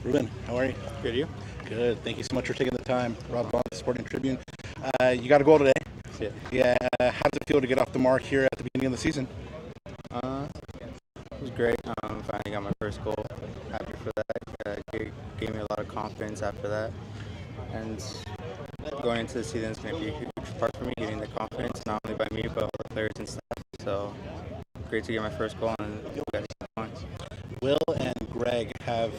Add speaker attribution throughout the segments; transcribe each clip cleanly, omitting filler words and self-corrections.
Speaker 1: Ruben, how are you?
Speaker 2: Good, you?
Speaker 1: Good. Thank you so much for taking the time. Rob Vaughn, Sporting Tribune. You got a goal today.
Speaker 2: Yeah.
Speaker 1: Yeah. How does it feel to get off the mark here at the beginning of the season?
Speaker 2: It was great. Finally got my first goal. Happy for that. Gave me a lot of confidence after that. And going into the season is going to be a huge part for me, getting the confidence, not only by me, but all the players and staff. So great to get my first goal, and we got to keep going.
Speaker 1: Will and Greg have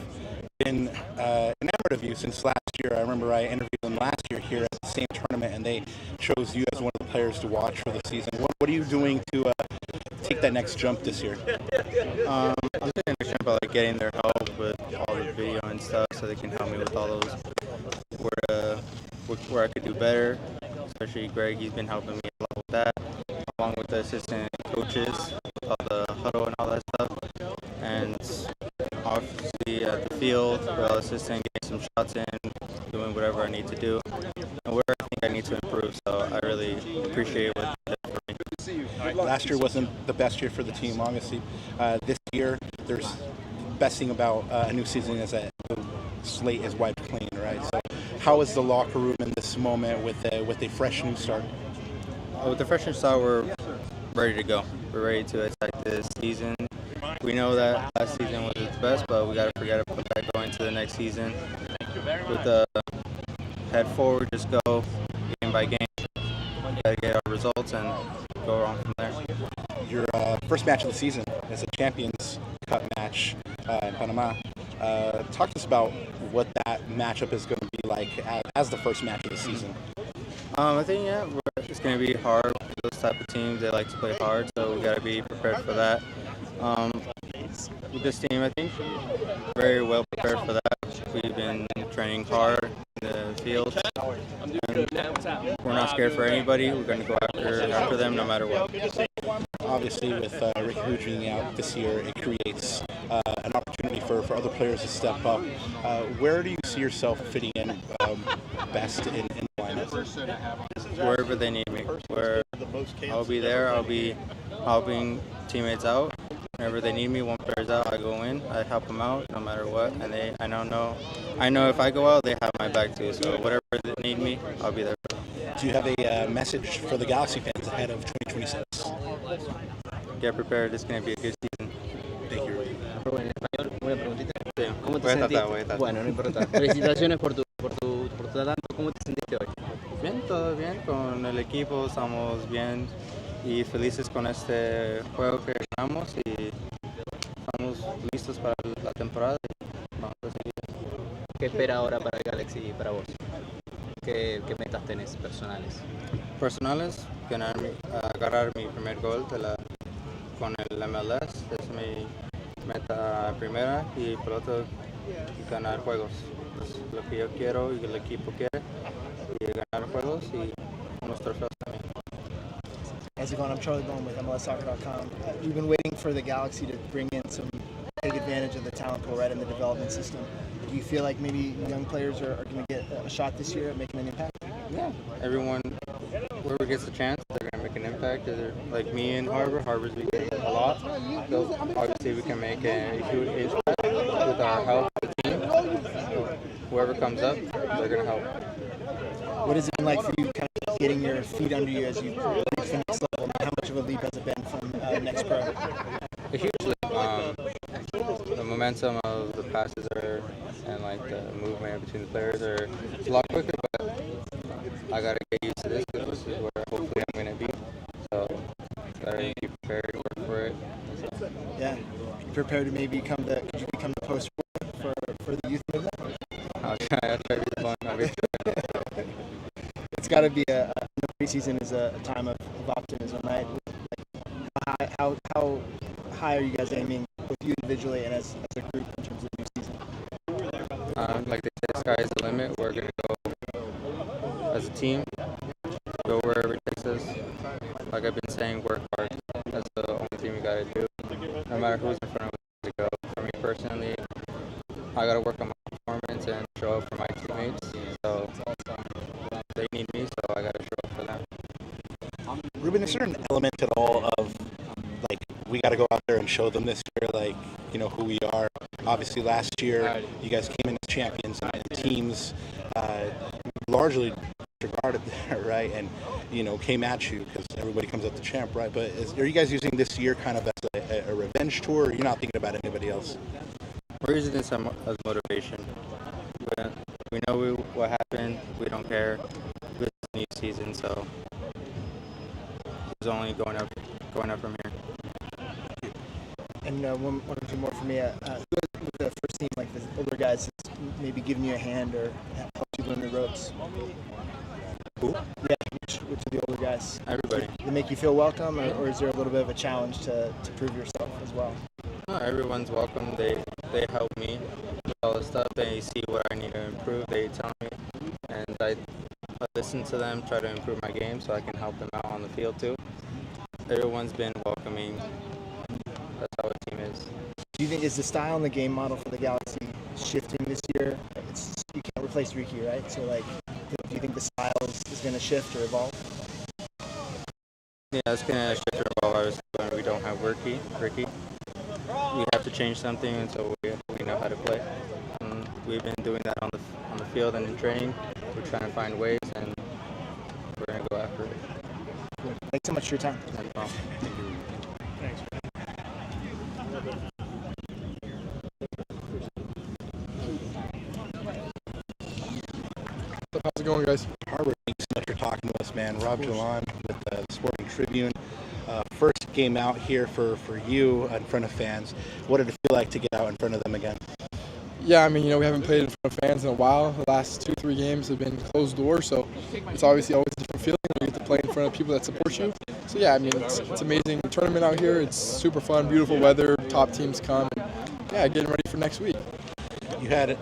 Speaker 1: been enamored of you since last year. I remember I interviewed them last year here at the same tournament, and they chose you as one of the players to watch for the season. What are you doing to take that next jump this year?
Speaker 2: I'm taking a about getting their help with all the video and stuff, so they can help me with all those where I could do better. Especially Greg, he's been helping me a lot with that, along with the assistant coaches, all the huddle and all that stuff. And obviously at the field, the assistant getting some shots in, doing whatever I need to do, and where I think I need to improve. So I really appreciate what they did for me.
Speaker 1: Last year wasn't the best year for the team, obviously. This year, there's best thing about a new season is that the slate is wiped clean, right? So how is the locker room in this moment with a fresh new start?
Speaker 2: With the fresh new start, we're ready to go. We're ready to attack this season. We know that last season was its best, but we got to forget about that going to the next season. With the head forward, just go game by game. Got to get our results and go on from there.
Speaker 1: Your first match of the season is a Champions Cup match in Panama. Talk to us about what that matchup is going to be like as the first match of the season.
Speaker 2: I think it's going to be hard. Those type of teams, they like to play hard, so we got to be prepared for that. With this team, I think very well prepared for that. We've been training hard in the field, and we're not scared for anybody. We're going to go after them no matter what.
Speaker 1: Obviously, with Ricky Hu being out this year, it creates an opportunity for other players to step up. Where do you see yourself fitting in best in the lineup?
Speaker 2: Wherever they need me. Where I'll be there. I'll be helping teammates out. Whenever they need me, one player's out, I go in. I help them out no matter what. And I know if I go out, they have my back too. So whatever they need me, I'll be there.
Speaker 1: Do you have a message for the Galaxy fans ahead of 2026?
Speaker 2: Get prepared. It's going to be a good season.
Speaker 1: Thank you.
Speaker 3: Rubén, en español, una preguntita.
Speaker 2: Sí.
Speaker 3: ¿Cómo te
Speaker 2: Voy a
Speaker 3: sentiste?
Speaker 2: tratar, voy a tratar.
Speaker 3: Bueno, no importa. Felicitaciones por tu talento. ¿Cómo te sentiste hoy?
Speaker 2: Bien, todo bien. Con el equipo estamos bien y felices con este juego que ganamos y estamos listos para la temporada y vamos a seguir.
Speaker 3: ¿Qué espera ahora para el Galaxy y para vos? ¿Qué metas tenés personales?
Speaker 2: Personales, agarrar mi primer gol con el MLS, es mi meta primera, y por otro, ganar juegos. Es lo que yo quiero y el equipo quiere, y ganar juegos y unos trofeos también.
Speaker 4: How's it going? I'm Charlie Bone with MLSsoccer.com. We've been waiting for the Galaxy to bring in take advantage of the talent pool right in the development system. Do you feel like maybe young players are going to get a shot this year at making an impact?
Speaker 2: Yeah, everyone, whoever gets a chance, they're going to make an impact. Like me in Harbor's been getting a lot. So obviously we can make a huge impact with our help, the team. So whoever comes up, they're going to help.
Speaker 4: What has it been like for you kind of getting your feet under you as you reach the next level? How much of a leap has it been from next pro?
Speaker 2: A huge leap. The momentum of the passes and like the movement between the players are a lot quicker, but I gotta get used to this because this is where hopefully I'm gonna be. So gotta be prepared, work for it. So.
Speaker 4: Yeah, prepared to maybe could you become the poster boy for the youth movement?
Speaker 2: I'll try to be the one.
Speaker 4: It's got to be preseason is a time of optimism, right? Like how high are you guys aiming, both you individually and as a group, in terms of the new season?
Speaker 2: Like they say, sky is the limit. We're gonna go as a team, go wherever it takes us. Like I've been saying, work hard. That's the only thing we gotta do. No matter who's in front of us to go. For me personally, I gotta work on my performance and show up for my teammates. So they need me, so I gotta show up for them.
Speaker 1: Ruben, is there an element at all of like we got to go out there and show them this year, like, who we are? Obviously, last year you guys came in as champions, and teams largely disregarded that, right? And came at you because everybody comes at the champ, right? But are you guys using this year kind of as a revenge tour? Or you're not thinking about anybody else?
Speaker 2: We're using this as motivation. We know what happened. We don't care. This is a new season, so it's only going up from here.
Speaker 4: And one or two more for me. With the first team, like the older guys, maybe giving you a hand or helped you learn the ropes.
Speaker 1: Who?
Speaker 4: Yeah, which of the older guys?
Speaker 2: Everybody.
Speaker 4: They make you feel welcome, or is there a little bit of a challenge to prove yourself as well?
Speaker 2: No, everyone's welcome. They help me with all this stuff. They see what I need to improve. They tell me, and I listen to them, try to improve my game so I can help them out on the field too. Everyone's been welcoming. That's how a team is.
Speaker 4: Do you think is the style and the game model for the Galaxy shifting this year? You can't replace Ricky, right? So do you think the style is going to shift or evolve?
Speaker 2: Yeah, it's gonna shift or evolve. Obviously, when we don't have Ricky, we have to change something until we know how to play. We've been doing that on the field and in training. We're trying to find ways, and we're gonna go after it.
Speaker 4: Cool. Thanks so much for your time.
Speaker 2: No problem.
Speaker 4: Thanks.
Speaker 5: How's it going, guys?
Speaker 1: Harvard, thanks so much for talking to us, man. Rob Jalan with the Sporting Tribune. First game out here for you in front of fans. What did it feel like to get out in front of them again?
Speaker 5: Yeah, I mean, we haven't played in front of fans in a while. The last 2-3 games have been closed doors, so it's obviously always a different feeling when you get to play in front of people that support you. So yeah, I mean, it's amazing tournament out here. It's super fun, beautiful weather, top teams come, and yeah, getting ready for next week.
Speaker 1: You had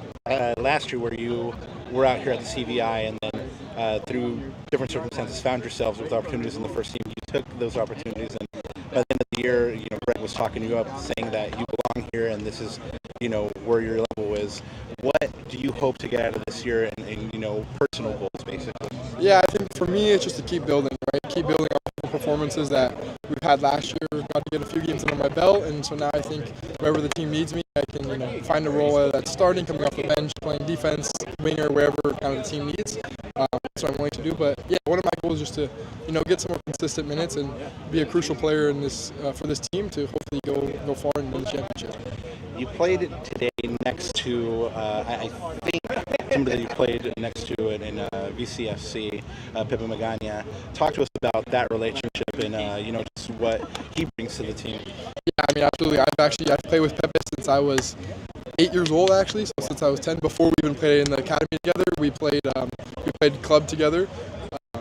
Speaker 1: last year where you were out here at the CVI, and then through different circumstances found yourselves with opportunities in the first team. You took those opportunities, and by the end of the year, Greg was talking you up, saying that you belong here, and this is, where your level is. What do you hope to get out of this year, and personal goals, basically?
Speaker 5: Yeah, I think for me, it's just to keep building, right? Keep building on the performances that we've had last year. Got to get a few games under my belt, and so now I think wherever the team needs me, I can, find a role that's starting, coming off the bench, playing defense, winger, wherever kind of the team needs. That's what I'm willing to do. But yeah, one of my goals is just to, get some more consistent minutes and be a crucial player in this for this team to hopefully go far and win the championship.
Speaker 1: You played today next to, I think, somebody that you played next to it in VCFC, Pepe Magana. Talk to us about that relationship and, just what he brings to the team.
Speaker 5: Yeah, I mean, absolutely. I've played with Pepe since I was 8 years old, actually. So since I was 10, before we even played in the academy together, we played club together.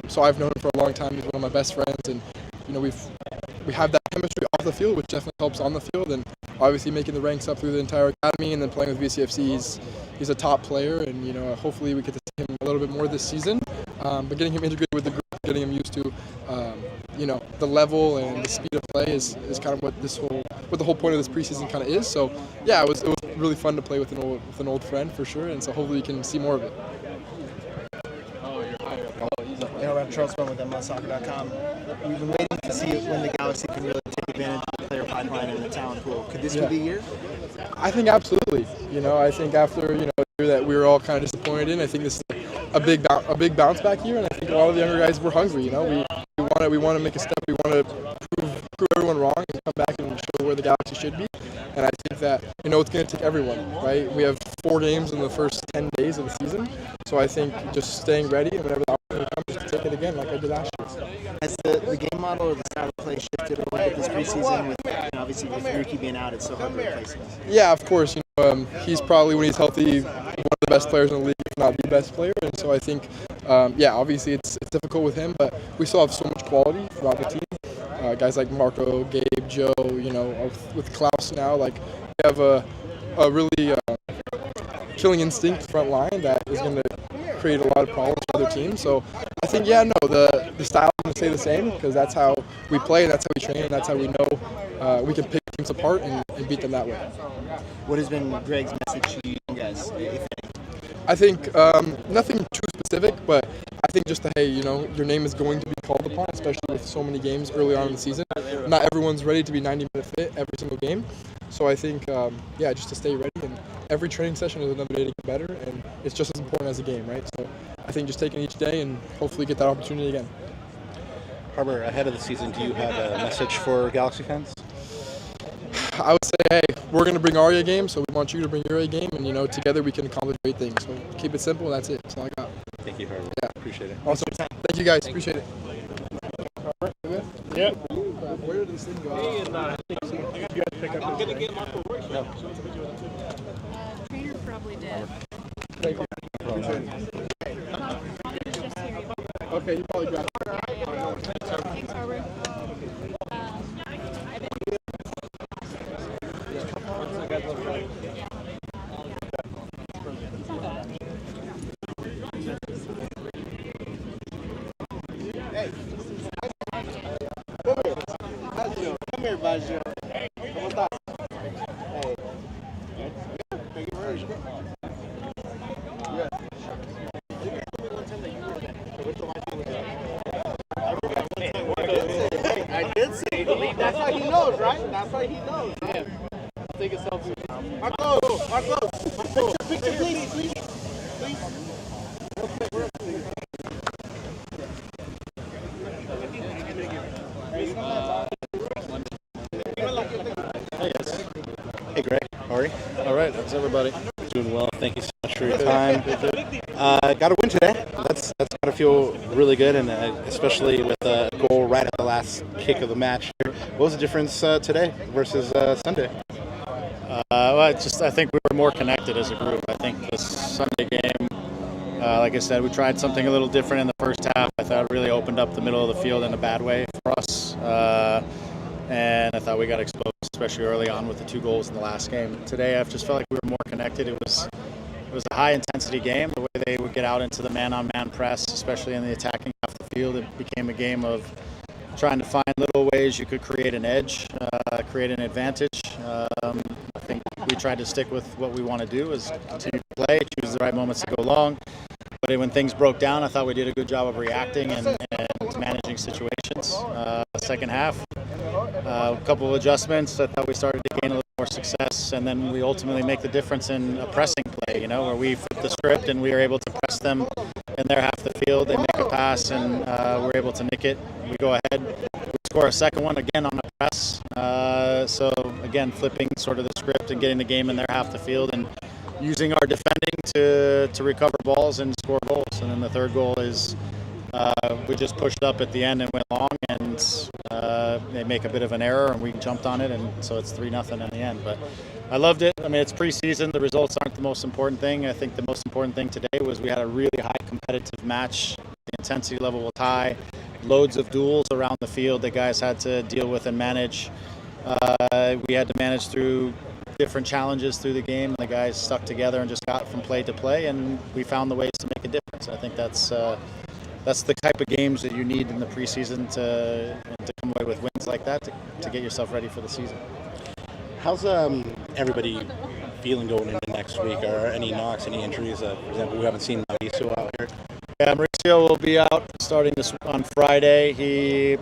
Speaker 5: So I've known him for a long time. He's one of my best friends, and we have that chemistry off the field, which definitely helps on the field. And obviously making the ranks up through the entire academy, and then playing with VCFC, he's a top player, and hopefully we get to see him a little bit more this season. But getting him integrated with the group, getting him used to the level and the speed of play is kind of what the whole point of this preseason kind of is. So yeah, it was really fun to play with an old friend for sure, and so hopefully we can see more of it.
Speaker 4: I'm Charles Bone with MLSsoccer.com. We've been waiting to see when the Galaxy can really take advantage of the player pipeline and the talent pool. Could this be the year?
Speaker 5: I think absolutely. I think after a year that we were all kind of disappointed in, I think this is a big bounce back year, and I think a lot of the younger guys were hungry. We want to make a step. We want to prove everyone wrong and come back and show where the Galaxy should be. And I think that it's going to take everyone, right? We have 4 games in the first 10 days of the season, so I think just staying ready and whenever the opportunity comes, just take it again like I did last year.
Speaker 4: Has the game model or the style of play shifted a little bit this preseason? With obviously with Ricky being out, it's so hard to replace him.
Speaker 5: Yeah, of course. He's probably, when he's healthy, one of the best players in the league, if not the best player. And so I think, obviously it's difficult with him, but we still have so much quality throughout the team. Guys like Marco, Gabe, Joe, with Klaus now, we have a really killing instinct front line that is going to create a lot of problems for other teams. So I think, the style is going to stay the same because that's how we play, that's how we train, and that's how we know we can pick teams apart and beat them that way.
Speaker 4: What has been Greg's message to you guys, if any?
Speaker 5: I think nothing too specific, but I think just that, hey, your name is going to be called upon, especially with so many games early on in the season. not everyone's ready to be 90-minute fit every single game. So I think, just to stay ready, and every training session is another day to get better, and it's just as important as a game, right? So I think just taking each day and hopefully get that opportunity again.
Speaker 1: Harbor, ahead of the season, do you have a message for Galaxy fans?
Speaker 5: I would say, hey, we're going to bring our A game, so we want you to bring your A game, and, together we can accomplish great things. So keep it simple, and that's it. That's all I got.
Speaker 1: Thank you, Harbor.
Speaker 5: Yeah.
Speaker 1: Appreciate it.
Speaker 5: Awesome. Thank you, guys. Appreciate it.
Speaker 6: Yeah.
Speaker 5: Where did this thing go?
Speaker 7: Trainer probably did.
Speaker 5: Thank you. Okay, you probably got it.
Speaker 7: Thanks, Harbor.
Speaker 4: Come here, Baggio. ¿Cómo estás? Hey. Thank you very much. I did say that's why he knows, right? That's why he knows, right?
Speaker 6: Take a selfie.
Speaker 4: Marcos, picture, please.
Speaker 1: Hey, Greg. How are you?
Speaker 6: All right, how's everybody?
Speaker 1: Doing well. Thank you so much for your time. Got a win today. That's got to feel really good, and especially with a goal right at the last kick of the match. What was the difference today versus Sunday?
Speaker 6: I think we were more connected as a group. I think this Sunday game, like I said, we tried something a little different in the first half. I thought it really opened up the middle of the field in a bad way for us. And I thought we got exposed, especially early on with the 2 goals in the last game. Today, I've just felt like we were more connected. It was a high-intensity game. The way they would get out into the man-on-man press, especially in the attacking half of the field, it became a game of trying to find little ways you could create an edge, create an advantage. I think we tried to stick with what we want to do, is continue to play, choose the right moments to go long. But when things broke down, I thought we did a good job of reacting and managing situations. Second half, a couple of adjustments. I thought we started to gain a little more success, and then we ultimately make the difference in a pressing play, where we flip the script and we are able to press them in their half the field. They make a pass, and we're able to nick it. We go ahead, we score a second one again on a press. So again, flipping sort of the script and getting the game in their half the field and using our defending to recover balls and score goals. And then the third goal is we just pushed up at the end and went long, and they make a bit of an error, and we jumped on it, and so it's 3-0 in the end. But I loved it. I mean, it's preseason. The results aren't the most important thing. I think the most important thing today was we had a really high competitive match. The intensity level was high. Loads of duels around the field that guys had to deal with and manage. We had to manage through different challenges through the game. The guys stuck together and just got from play to play, and we found the ways to make a difference. I think that's the type of games that you need in the preseason to come away with wins like that to get yourself ready for the season.
Speaker 1: How's everybody feeling going into next week? Are any knocks, any injuries? For example, we haven't seen Mauricio out here.
Speaker 6: Yeah, Mauricio will be out starting this on Friday. He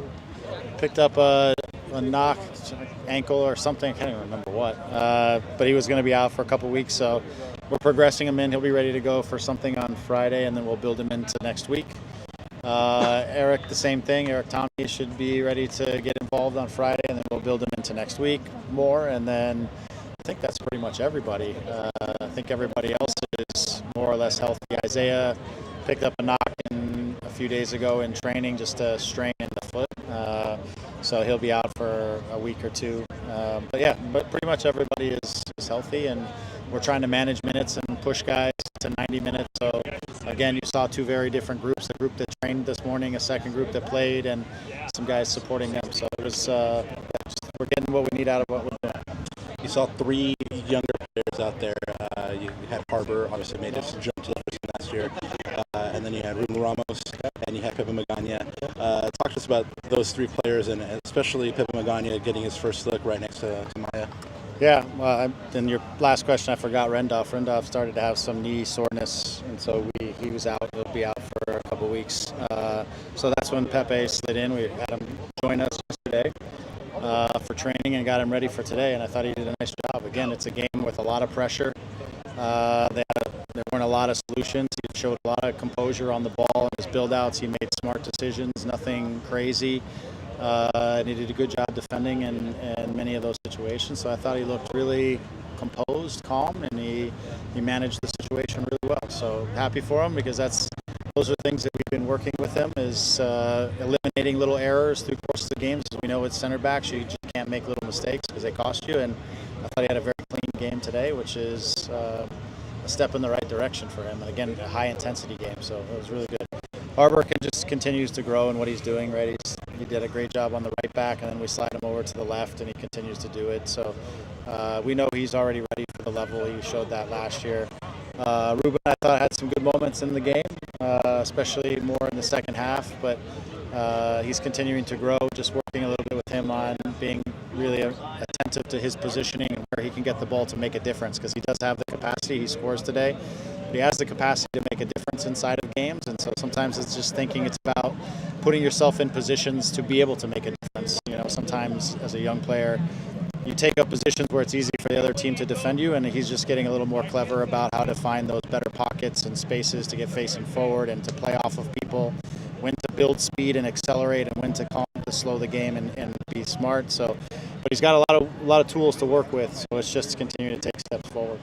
Speaker 6: picked up a knock, ankle or something. I can't even remember what. But he was going to be out for a couple weeks, so we're progressing him in. He'll be ready to go for something on Friday, and then we'll build him into next week. Eric, the same thing. Eric Tommy should be ready to get involved on Friday, and then we'll build him into next week more. And then I think that's pretty much everybody. I think everybody else is more or less healthy. Isaiah picked up a knock a few days ago in training, just a strain in the foot. So he'll be out for a week or two. But pretty much everybody is healthy, and we're trying to manage minutes and push guys to 90 minutes. So again, you saw 2 very different groups, a group that trained this morning, a second group that played, and some guys supporting them. So it was, we're getting what we need out of what we're doing.
Speaker 1: You saw 3 younger players out there. You had Harbor, obviously made us jump to the first team last year, and then you had Ruben Ramos, and you had Pepe Magana. Talk to us about those 3 players, and especially Pepe Magana getting his first look right next to Maya.
Speaker 6: Yeah, well, in your last question, I forgot Rendolph. Rendolph started to have some knee soreness, and so he was out. He'll be out for a couple weeks. So that's when Pepe slid in. We had him join us yesterday. for training and got him ready for today, and I thought he did a nice job. Again, it's a game with a lot of pressure. There weren't a lot of solutions. He showed a lot of composure on the ball in his build-outs. He made smart decisions, nothing crazy. And he did a good job defending in many of those situations. So I thought he looked really composed, calm, and he managed the situation really well. So happy for him, because those are things that we've been working with him, is eliminating little errors through the course of the games. As we know, with center backs, you just can't make little mistakes because they cost you. And I thought he had a very clean game today, which is a step in the right direction for him. And again, a high-intensity game, so it was really good. Harbor just continues to grow in what he's doing, right? He did a great job on the right back, and then we slide him over to the left, and he continues to do it. So we know he's already ready for the level. He showed that last year. Ruben, I thought, had some good moments in the game, especially more in the second half, but he's continuing to grow, just working a little bit with him on being really attentive to his positioning and where he can get the ball to make a difference, because he does have the capacity. He scores today, but he has the capacity to make a difference inside of games, and so sometimes it's just thinking it's about putting yourself in positions to be able to make a difference. You know, sometimes as a young player, you take up positions where it's easy for the other team to defend you, and he's just getting a little more clever about how to find those better pockets and spaces to get facing forward and to play off of people, when to build speed and accelerate, and when to calm to slow the game and be smart. So, but he's got a lot of tools to work with, so it's just continuing to take steps forward.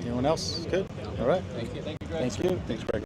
Speaker 6: Anyone else? Good. All right.
Speaker 3: Thank you.
Speaker 6: Thank you.
Speaker 1: Thanks, Greg.